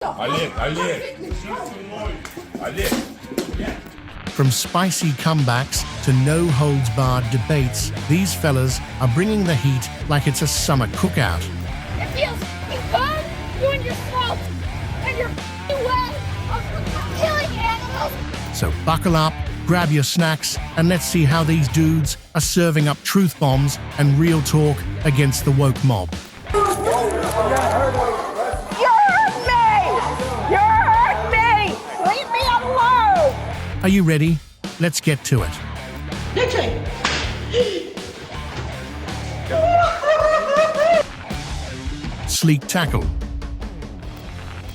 Ali. From spicy comebacks to no-holds-barred debates, these fellas are bringing the heat like it's a summer cookout. It feels good doing your smoke and your way of killing animals. So buckle up, grab your snacks, and let's see how these dudes are serving up truth bombs and real talk against the woke mob. You hurt me! Leave me alone! Are you ready? Let's get to it. Sleek tackle.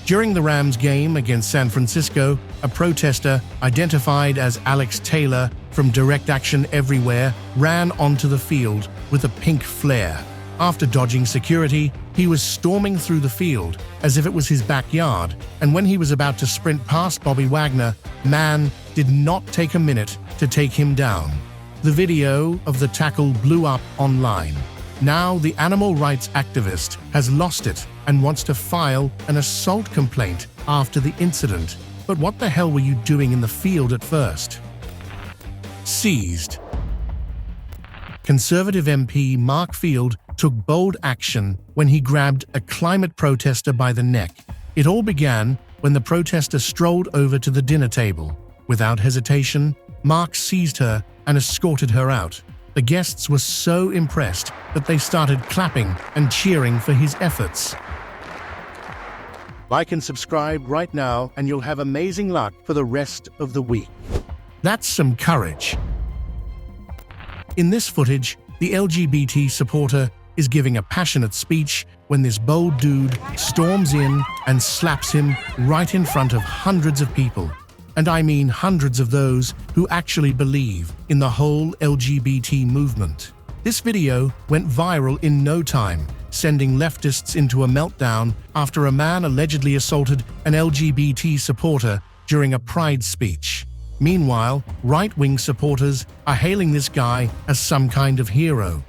During the Rams game against San Francisco, a protester identified as Alex Taylor from Direct Action Everywhere ran onto the field with a pink flare. After dodging security, he was storming through the field as if it was his backyard, and when he was about to sprint past Bobby Wagner, man did not take a minute to take him down. The video of the tackle blew up online. Now the animal rights activist has lost it and wants to file an assault complaint after the incident. But what the hell were you doing in the field at first? Seized. Conservative MP Mark Field took bold action when he grabbed a climate protester by the neck. It all began when the protester strolled over to the dinner table. Without hesitation, Mark seized her and escorted her out. The guests were so impressed that they started clapping and cheering for his efforts. Like and subscribe right now and you'll have amazing luck for the rest of the week. That's some courage. In this footage, the LGBT supporter is giving a passionate speech when this bold dude storms in and slaps him right in front of hundreds of people. And I mean hundreds of those who actually believe in the whole LGBT movement. This video went viral in no time, sending leftists into a meltdown after a man allegedly assaulted an LGBT supporter during a Pride speech. Meanwhile, right-wing supporters are hailing this guy as some kind of hero.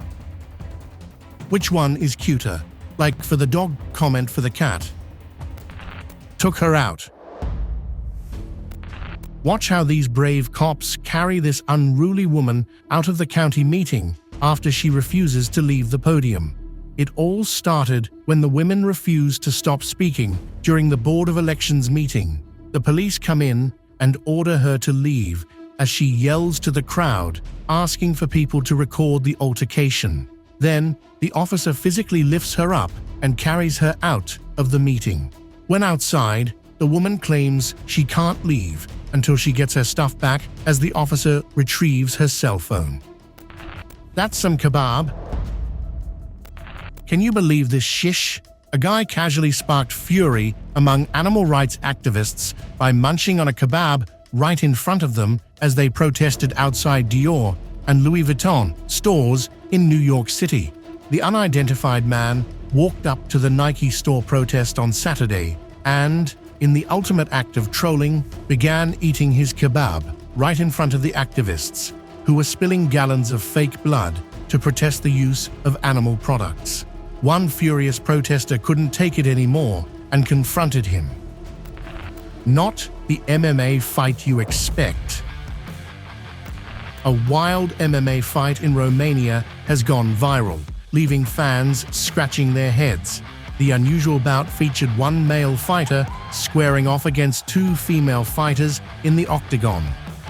Which one is cuter? Like for the dog, comment for the cat. Took her out. Watch how these brave cops carry this unruly woman out of the county meeting after she refuses to leave the podium. It all started when the women refused to stop speaking during the Board of Elections meeting. The police come in and order her to leave as she yells to the crowd, asking for people to record the altercation. Then, the officer physically lifts her up and carries her out of the meeting. When outside, the woman claims she can't leave until she gets her stuff back as the officer retrieves her cell phone. That's some kebab. Can you believe this shish? A guy casually sparked fury among animal rights activists by munching on a kebab right in front of them as they protested outside Dior and Louis Vuitton stores in New York City. The unidentified man walked up to the Nike store protest on Saturday and, in the ultimate act of trolling, began eating his kebab right in front of the activists, who were spilling gallons of fake blood to protest the use of animal products. One furious protester couldn't take it anymore and confronted him. Not the MMA fight you expect. A wild MMA fight in Romania has gone viral, leaving fans scratching their heads. The unusual bout featured one male fighter squaring off against two female fighters in the octagon.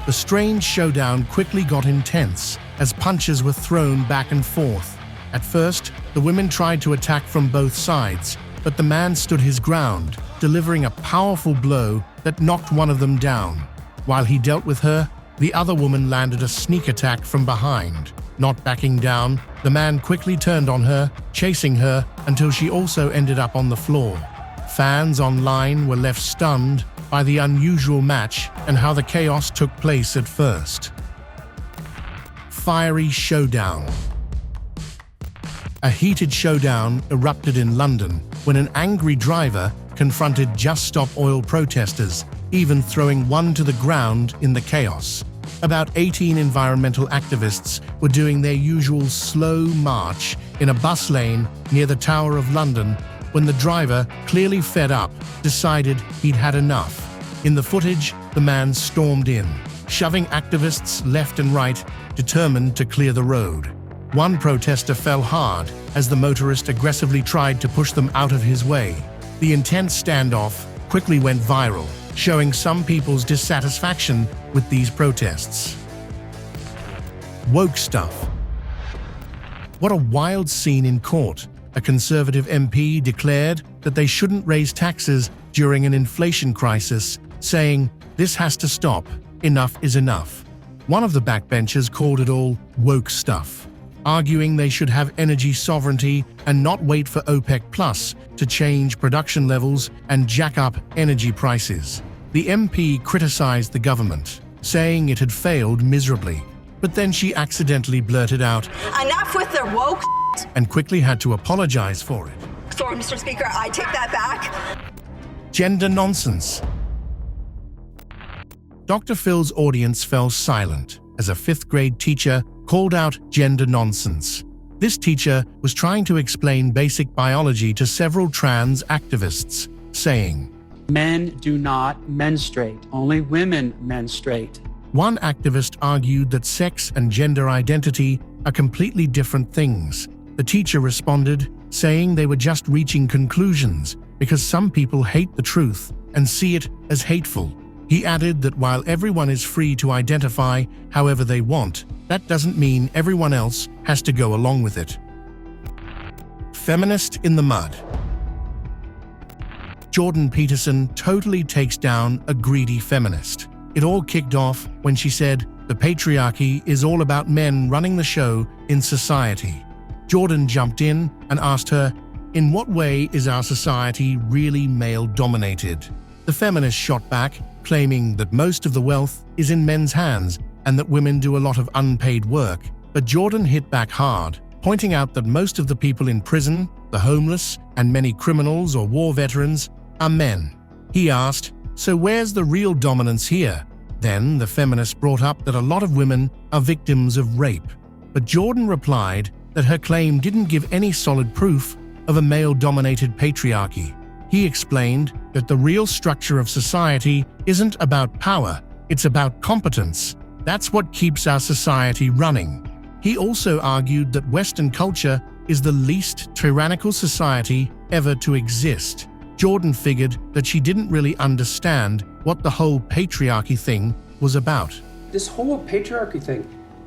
The strange showdown quickly got intense as punches were thrown back and forth. At first, the women tried to attack from both sides, but the man stood his ground, delivering a powerful blow that knocked one of them down. While he dealt with her, the other woman landed a sneak attack from behind. Not backing down, the man quickly turned on her, chasing her until she also ended up on the floor. Fans online were left stunned by the unusual match and how the chaos took place at first. Fiery showdown. A heated showdown erupted in London when an angry driver confronted Just Stop Oil protesters, even throwing one to the ground in the chaos. About 18 environmental activists were doing their usual slow march in a bus lane near the Tower of London when the driver, clearly fed up, decided he'd had enough. In the footage, the man stormed in, shoving activists left and right, determined to clear the road. One protester fell hard as the motorist aggressively tried to push them out of his way. The intense standoff quickly went viral, showing some people's dissatisfaction with these protests. Woke stuff. What a wild scene in court. A Conservative MP declared that they shouldn't raise taxes during an inflation crisis, saying, "This has to stop. Enough is enough." One of the backbenchers called it all woke stuff, arguing they should have energy sovereignty and not wait for OPEC Plus to change production levels and jack up energy prices. The MP criticized the government, saying it had failed miserably. But then she accidentally blurted out, "Enough with the woke," and quickly had to apologize for it. Sorry, Mr. Speaker, I take that back. Gender nonsense. Dr. Phil's audience fell silent as a fifth-grade teacher called out gender nonsense. This teacher was trying to explain basic biology to several trans activists, saying, "Men do not menstruate, only women menstruate." One activist argued that sex and gender identity are completely different things. The teacher responded, saying they were just reaching conclusions because some people hate the truth and see it as hateful. He added that while everyone is free to identify however they want, that doesn't mean everyone else has to go along with it. Feminist in the mud. Jordan Peterson totally takes down a greedy feminist. It all kicked off when she said, "The patriarchy is all about men running the show in society." Jordan jumped in and asked her, "In what way is our society really male-dominated?" The feminist shot back, claiming that most of the wealth is in men's hands and that women do a lot of unpaid work. But Jordan hit back hard, pointing out that most of the people in prison, the homeless, and many criminals or war veterans are men. He asked, "So where's the real dominance here?" Then the feminist brought up that a lot of women are victims of rape. But Jordan replied that her claim didn't give any solid proof of a male-dominated patriarchy. He explained that the real structure of society isn't about power, it's about competence. That's what keeps our society running. He also argued that Western culture is the least tyrannical society ever to exist. Jordan figured that she didn't really understand what the whole patriarchy thing was about. This whole patriarchy thing,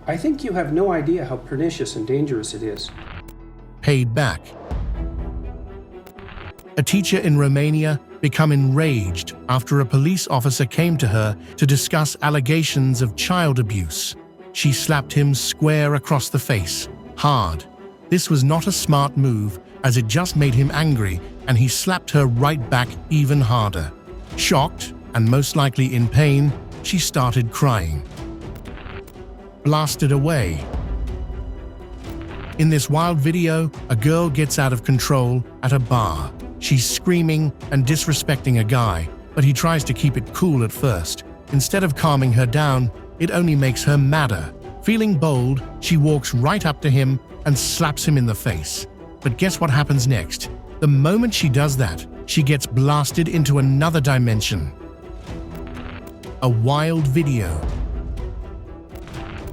I think you have no idea how pernicious and dangerous it is. Paid back. A teacher in Romania became enraged after a police officer came to her to discuss allegations of child abuse. She slapped him square across the face, hard. This was not a smart move, as it just made him angry, and he slapped her right back even harder. Shocked, and most likely in pain, she started crying. Blasted away. In this wild video, a girl gets out of control at a bar. She's screaming and disrespecting a guy, but he tries to keep it cool at first. Instead of calming her down, it only makes her madder. Feeling bold, she walks right up to him and slaps him in the face. But guess what happens next? The moment she does that, she gets blasted into another dimension. A wild video.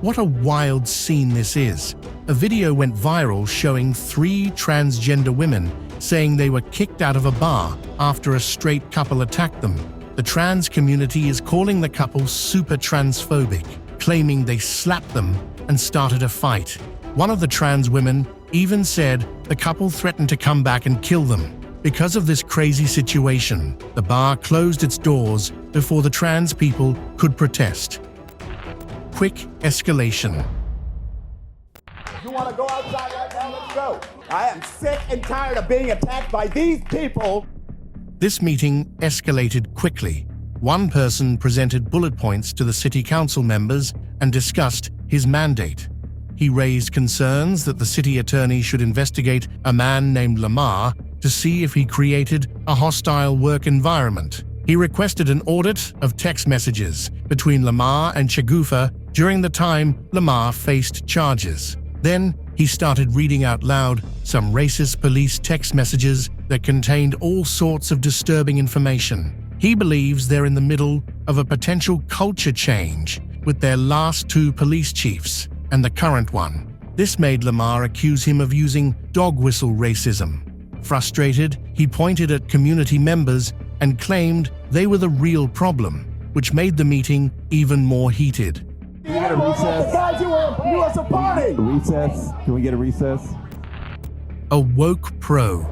What a wild scene this is. A video went viral showing 3 transgender women saying they were kicked out of a bar after a straight couple attacked them. The trans community is calling the couple super transphobic, claiming they slapped them and started a fight. One of the trans women even said the couple threatened to come back and kill them. Because of this crazy situation, the bar closed its doors before the trans people could protest. Quick escalation. You want to go outside right now? Let's go. I am sick and tired of being attacked by these people. This meeting escalated quickly. One person presented bullet points to the city council members and discussed his mandate. He raised concerns that the city attorney should investigate a man named Lamar to see if he created a hostile work environment. He requested an audit of text messages between Lamar and Shagufa during the time Lamar faced charges. Then He started reading out loud some racist police text messages that contained all sorts of disturbing information. He believes they're in the middle of a potential culture change with their last two police chiefs and the current one. This made Lamar accuse him of using dog whistle racism. Frustrated, he pointed at community members and claimed they were the real problem, which made the meeting even more heated. Can we get a recess? Guys, you want some party? Recess? Can we get a recess? A woke pro.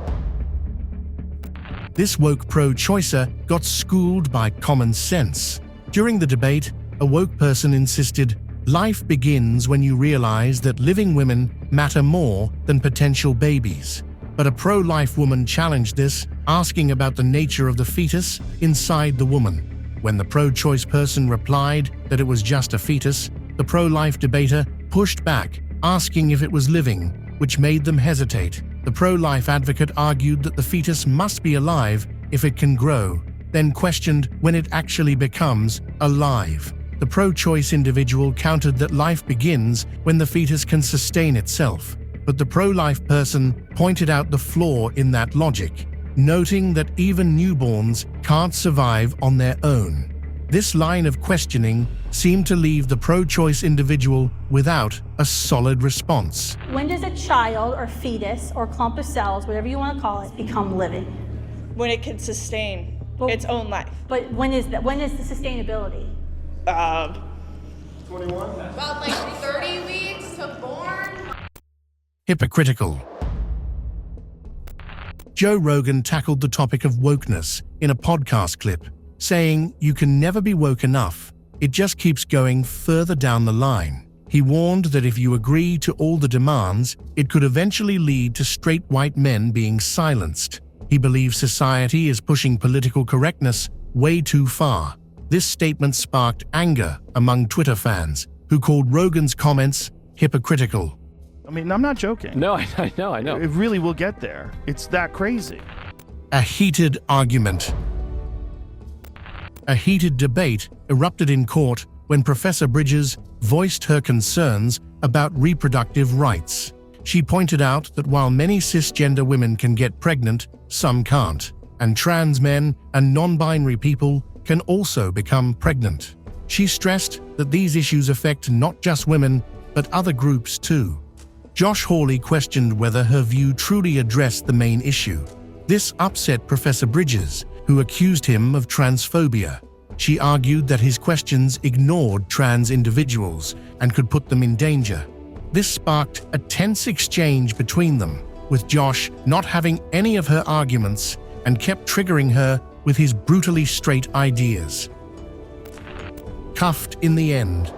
This woke pro-choicer got schooled by common sense. During the debate, a woke person insisted, life begins when you realize that living women matter more than potential babies. But a pro-life woman challenged this, asking about the nature of the fetus inside the woman. When the pro-choice person replied that it was just a fetus, the pro-life debater pushed back, asking if it was living, which made them hesitate. The pro-life advocate argued that the fetus must be alive if it can grow, then questioned when it actually becomes alive. The pro-choice individual countered that life begins when the fetus can sustain itself. But the pro-life person pointed out the flaw in that logic, noting that even newborns can't survive on their own. This line of questioning seemed to leave the pro-choice individual without a solid response. When does a child or fetus or clump of cells, whatever you want to call it, become living? When it can sustain its own life. But when is the sustainability? 21? About like 30 weeks to born. Hypocritical. Joe Rogan tackled the topic of wokeness in a podcast clip, saying you can never be woke enough. It just keeps going further down the line. He warned that if you agree to all the demands, it could eventually lead to straight white men being silenced. He believes society is pushing political correctness way too far. This statement sparked anger among Twitter fans, who called Rogan's comments hypocritical. I mean, I'm not joking. No, I know. It really will get there. It's that crazy. A heated argument. A heated debate erupted in court when Professor Bridges voiced her concerns about reproductive rights. She pointed out that while many cisgender women can get pregnant, some can't, and trans men and non-binary people can also become pregnant. She stressed that these issues affect not just women, but other groups too. Josh Hawley questioned whether her view truly addressed the main issue. This upset Professor Bridges, who accused him of transphobia. She argued that his questions ignored trans individuals and could put them in danger. This sparked a tense exchange between them, with Josh not having any of her arguments and kept triggering her with his brutally straight ideas. Cuffed in the end.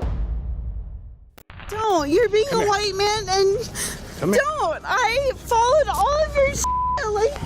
Don't. You're being a white man and don't. I followed all of your like.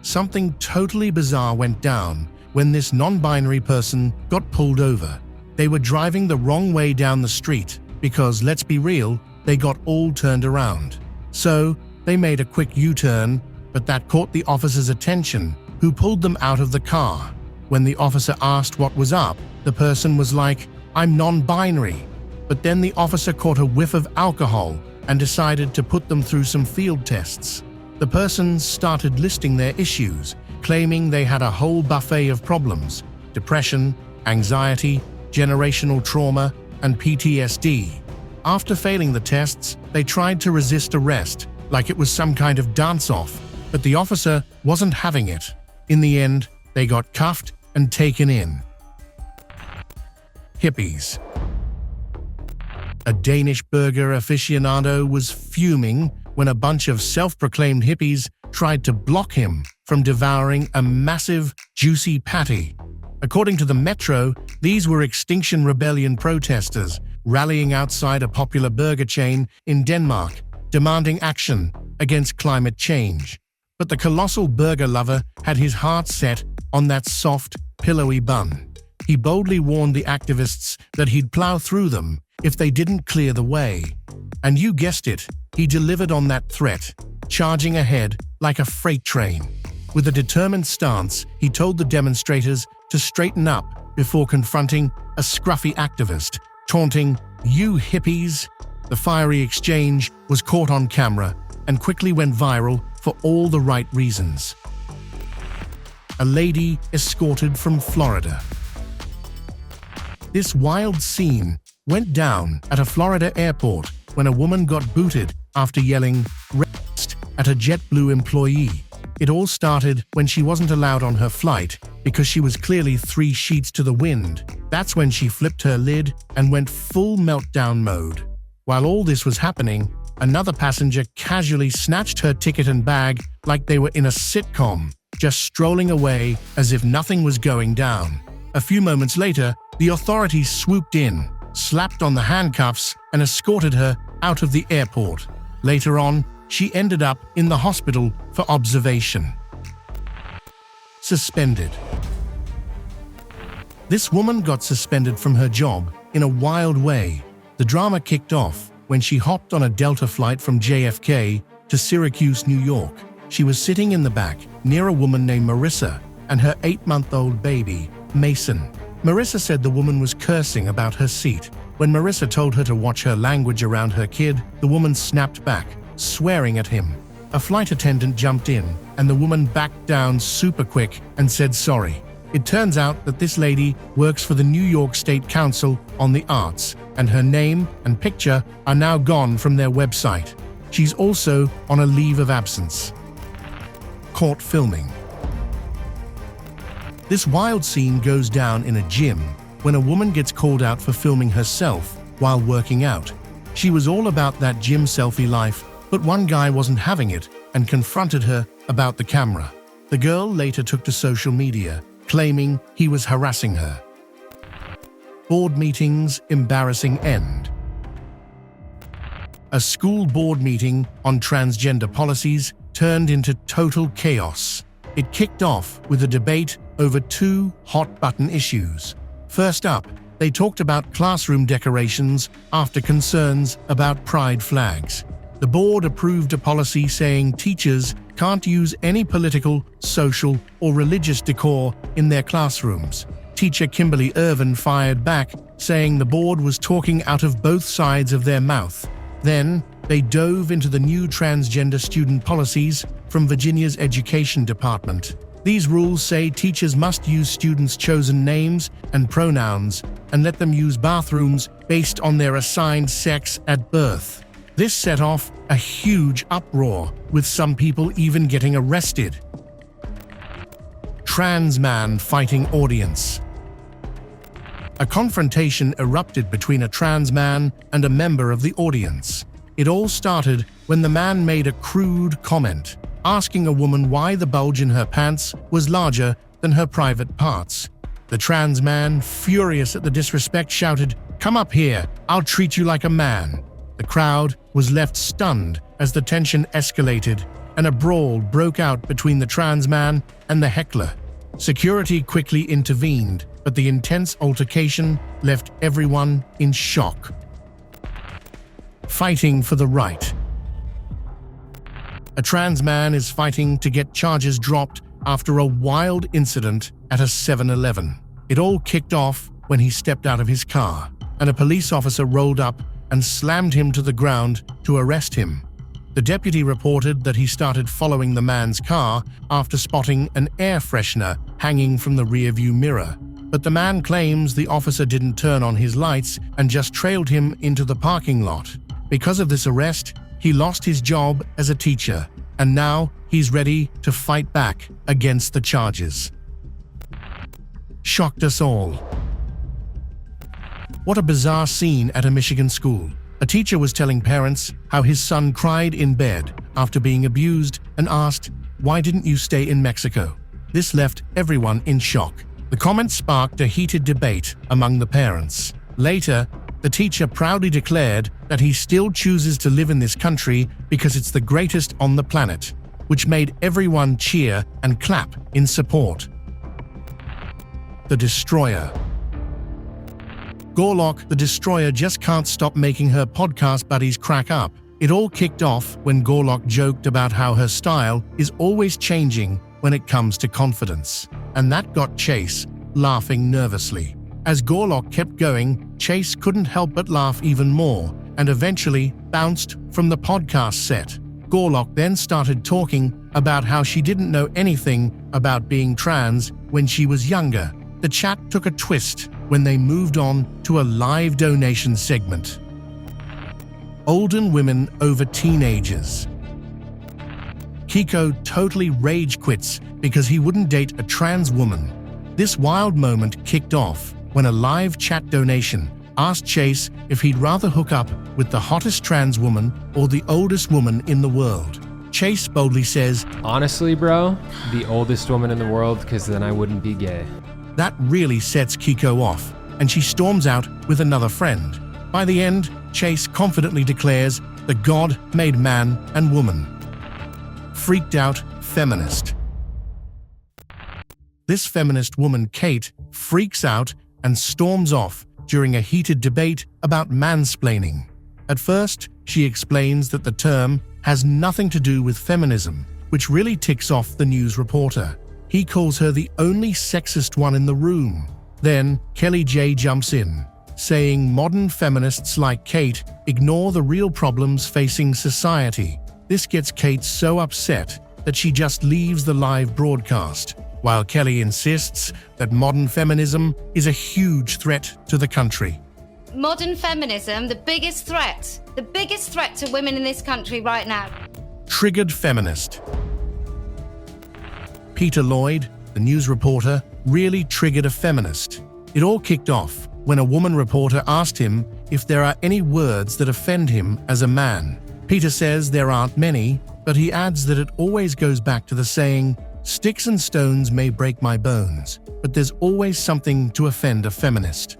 Something totally bizarre went down when this non-binary person got pulled over. They were driving the wrong way down the street because, let's be real, they got all turned around. So, they made a quick U-turn, but that caught the officer's attention, who pulled them out of the car. When the officer asked what was up, the person was like, "I'm non-binary." But then the officer caught a whiff of alcohol and decided to put them through some field tests. The person started listing their issues, claiming they had a whole buffet of problems: depression, anxiety, generational trauma, and PTSD. After failing the tests, they tried to resist arrest, like it was some kind of dance-off, but the officer wasn't having it. In the end, they got cuffed and taken in. Hippies. A Danish burger aficionado was fuming when a bunch of self-proclaimed hippies tried to block him from devouring a massive, juicy patty. According to the Metro, these were Extinction Rebellion protesters rallying outside a popular burger chain in Denmark, demanding action against climate change. But the colossal burger lover had his heart set on that soft, pillowy bun. He boldly warned the activists that he'd plow through them if they didn't clear the way. And you guessed it, he delivered on that threat, charging ahead like a freight train. With a determined stance, he told the demonstrators to straighten up before confronting a scruffy activist, taunting, "You hippies." The fiery exchange was caught on camera and quickly went viral for all the right reasons. A lady escorted from Florida. This wild scene went down at a Florida airport when a woman got booted after yelling "racist" at a JetBlue employee. It all started when she wasn't allowed on her flight because she was clearly 3 sheets to the wind. That's when she flipped her lid and went full meltdown mode. While all this was happening, another passenger casually snatched her ticket and bag like they were in a sitcom, just strolling away as if nothing was going down. A few moments later, the authorities swooped in, slapped on the handcuffs, and escorted her out of the airport. Later on, she ended up in the hospital for observation. Suspended. This woman got suspended from her job in a wild way. The drama kicked off when she hopped on a Delta flight from JFK to Syracuse, New York. She was sitting in the back near a woman named Marissa and her 8-month-old baby, Mason. Marissa said the woman was cursing about her seat. When Marissa told her to watch her language around her kid, the woman snapped back, swearing at him. A flight attendant jumped in, and the woman backed down super quick and said sorry. It turns out that this lady works for the New York State Council on the Arts, and her name and picture are now gone from their website. She's also on a leave of absence. Caught filming. This wild scene goes down in a gym when a woman gets called out for filming herself while working out. She was all about that gym selfie life, but one guy wasn't having it and confronted her about the camera. The girl later took to social media, claiming he was harassing her. Board meetings, embarrassing end. A school board meeting on transgender policies turned into total chaos. It kicked off with a debate over 2 hot-button issues. First up, they talked about classroom decorations after concerns about pride flags. The board approved a policy saying teachers can't use any political, social, or religious decor in their classrooms. Teacher Kimberly Irvin fired back, saying the board was talking out of both sides of their mouth. Then, they dove into the new transgender student policies from Virginia's Education Department. These rules say teachers must use students' chosen names and pronouns and let them use bathrooms based on their assigned sex at birth. This set off a huge uproar, with some people even getting arrested. Trans man fighting audience. A confrontation erupted between a trans man and a member of the audience. It all started when the man made a crude comment, asking a woman why the bulge in her pants was larger than her private parts. The trans man, furious at the disrespect, shouted, "Come up here, I'll treat you like a man." The crowd was left stunned as the tension escalated, and a brawl broke out between the trans man and the heckler. Security quickly intervened, but the intense altercation left everyone in shock. Fighting for the right. A trans man is fighting to get charges dropped after a wild incident at a 7-Eleven. It all kicked off when he stepped out of his car, and a police officer rolled up and slammed him to the ground to arrest him. The deputy reported that he started following the man's car after spotting an air freshener hanging from the rearview mirror. But the man claims the officer didn't turn on his lights and just trailed him into the parking lot. Because of this arrest, he lost his job as a teacher, and now he's ready to fight back against the charges. Shocked us all. What a bizarre scene at a Michigan school. A teacher was telling parents how his son cried in bed after being abused and asked, "Why didn't you stay in Mexico?" This left everyone in shock. The comment sparked a heated debate among the parents. Later, the teacher proudly declared that he still chooses to live in this country because it's the greatest on the planet, which made everyone cheer and clap in support. The Destroyer. Gorlock, the Destroyer, just can't stop making her podcast buddies crack up. It all kicked off when Gorlock joked about how her style is always changing when it comes to confidence, and that got Chase laughing nervously. As Gorlock kept going, Chase couldn't help but laugh even more, and eventually bounced from the podcast set. Gorlock then started talking about how she didn't know anything about being trans when she was younger. The chat took a twist when they moved on to a live donation segment. Olden women over teenagers. Kiko totally rage quits because he wouldn't date a trans woman. This wild moment kicked off when a live chat donation asked Chase if he'd rather hook up with the hottest trans woman or the oldest woman in the world. Chase boldly says, "Honestly, bro, the oldest woman in the world, because then I wouldn't be gay." That really sets Kiko off, and she storms out with another friend. By the end, Chase confidently declares that God made man and woman. Freaked out feminist. This feminist woman, Kate, freaks out and storms off during a heated debate about mansplaining. At first, she explains that the term has nothing to do with feminism, which really ticks off the news reporter. He calls her the only sexist one in the room. Then, Kelly J jumps in, saying modern feminists like Kate ignore the real problems facing society. This gets Kate so upset that she just leaves the live broadcast, while Kelly insists that modern feminism is a huge threat to the country. Modern feminism, the biggest threat to women in this country right now. Triggered feminist. Peter Lloyd, the news reporter, really triggered a feminist. It all kicked off when a woman reporter asked him if there are any words that offend him as a man. Peter says there aren't many, but he adds that it always goes back to the saying, "Sticks and stones may break my bones, but there's always something to offend a feminist."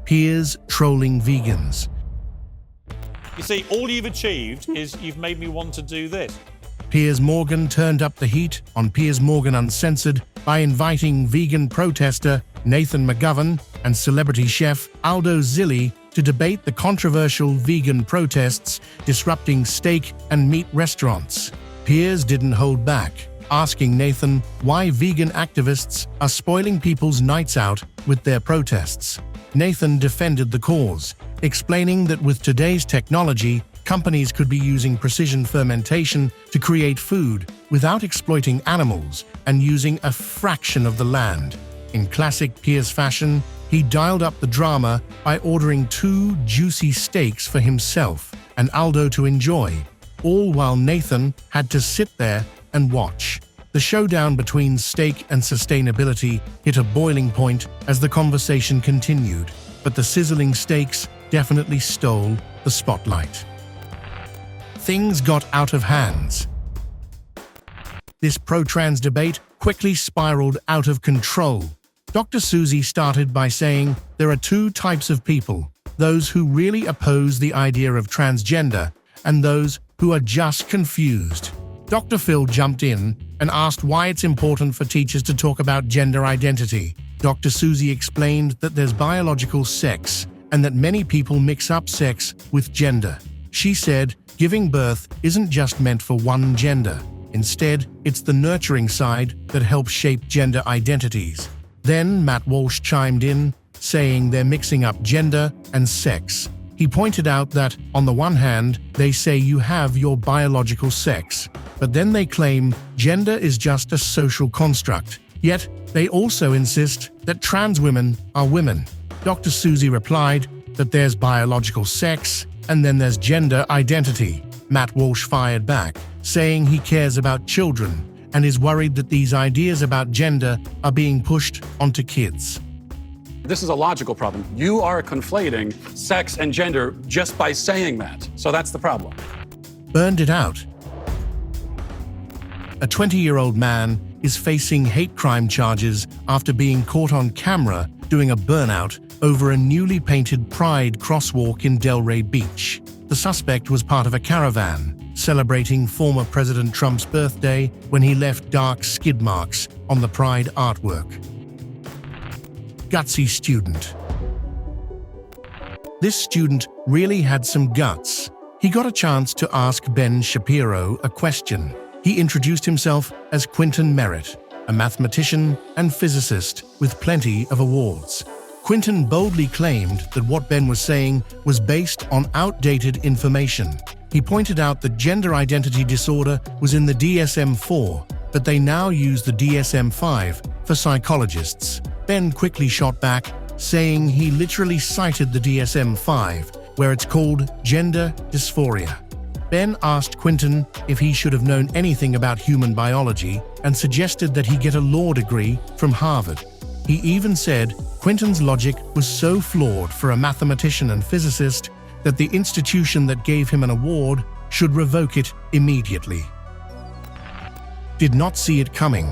Peers trolling vegans. You see, all you've achieved is you've made me want to do this. Piers Morgan turned up the heat on Piers Morgan Uncensored by inviting vegan protester Nathan McGovern and celebrity chef Aldo Zilli to debate the controversial vegan protests disrupting steak and meat restaurants. Piers didn't hold back, asking Nathan why vegan activists are spoiling people's nights out with their protests. Nathan defended the cause, explaining that with today's technology, companies could be using precision fermentation to create food without exploiting animals and using a fraction of the land. In classic Piers fashion, he dialed up the drama by ordering 2 juicy steaks for himself and Aldo to enjoy, all while Nathan had to sit there and watch. The showdown between steak and sustainability hit a boiling point as the conversation continued, but the sizzling steaks definitely stole the spotlight. Things got out of hands. This pro-trans debate quickly spiraled out of control. Dr. Susie started by saying there are 2 types of people, those who really oppose the idea of transgender and those who are just confused. Dr. Phil jumped in and asked why it's important for teachers to talk about gender identity. Dr. Susie explained that there's biological sex and that many people mix up sex with gender. She said, giving birth isn't just meant for one gender. Instead, it's the nurturing side that helps shape gender identities. Then Matt Walsh chimed in, saying they're mixing up gender and sex. He pointed out that, on the one hand, they say you have your biological sex, but then they claim gender is just a social construct. Yet, they also insist that trans women are women. Dr. Susie replied that there's biological sex, and then there's gender identity. Matt Walsh fired back, saying he cares about children and is worried that these ideas about gender are being pushed onto kids. This is a logical problem. You are conflating sex and gender just by saying that. So that's the problem. Burned it out. A 20-year-old man is facing hate crime charges after being caught on camera doing a burnout over a newly painted Pride crosswalk in Delray Beach. The suspect was part of a caravan celebrating former President Trump's birthday when he left dark skid marks on the Pride artwork. Gutsy student. This student really had some guts. He got a chance to ask Ben Shapiro a question. He introduced himself as Quentin Merritt, a mathematician and physicist with plenty of awards. Quinton boldly claimed that what Ben was saying was based on outdated information. He pointed out that gender identity disorder was in the DSM-4, but they now use the DSM-5 for psychologists. Ben quickly shot back, saying he literally cited the DSM-5, where it's called gender dysphoria. Ben asked Quinton if he should have known anything about human biology and suggested that he get a law degree from Harvard. He even said Quinton's logic was so flawed for a mathematician and physicist that the institution that gave him an award should revoke it immediately. Did not see it coming.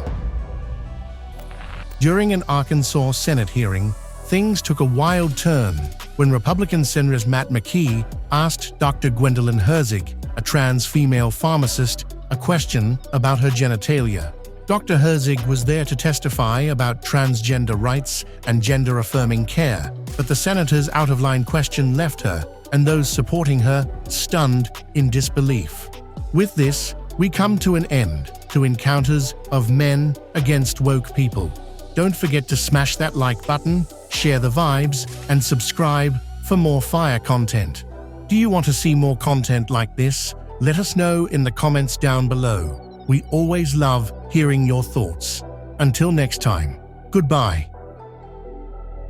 During an Arkansas Senate hearing, things took a wild turn when Republican Senator Matt McKee asked Dr. Gwendolyn Herzig, a trans female pharmacist, a question about her genitalia. Dr. Herzig was there to testify about transgender rights and gender-affirming care, but the senator's out-of-line question left her and those supporting her stunned in disbelief. With this, we come to an end to encounters of men against woke people. Don't forget to smash that like button, share the vibes, and subscribe for more fire content. Do you want to see more content like this? Let us know in the comments down below. We always love hearing your thoughts. Until next time, goodbye.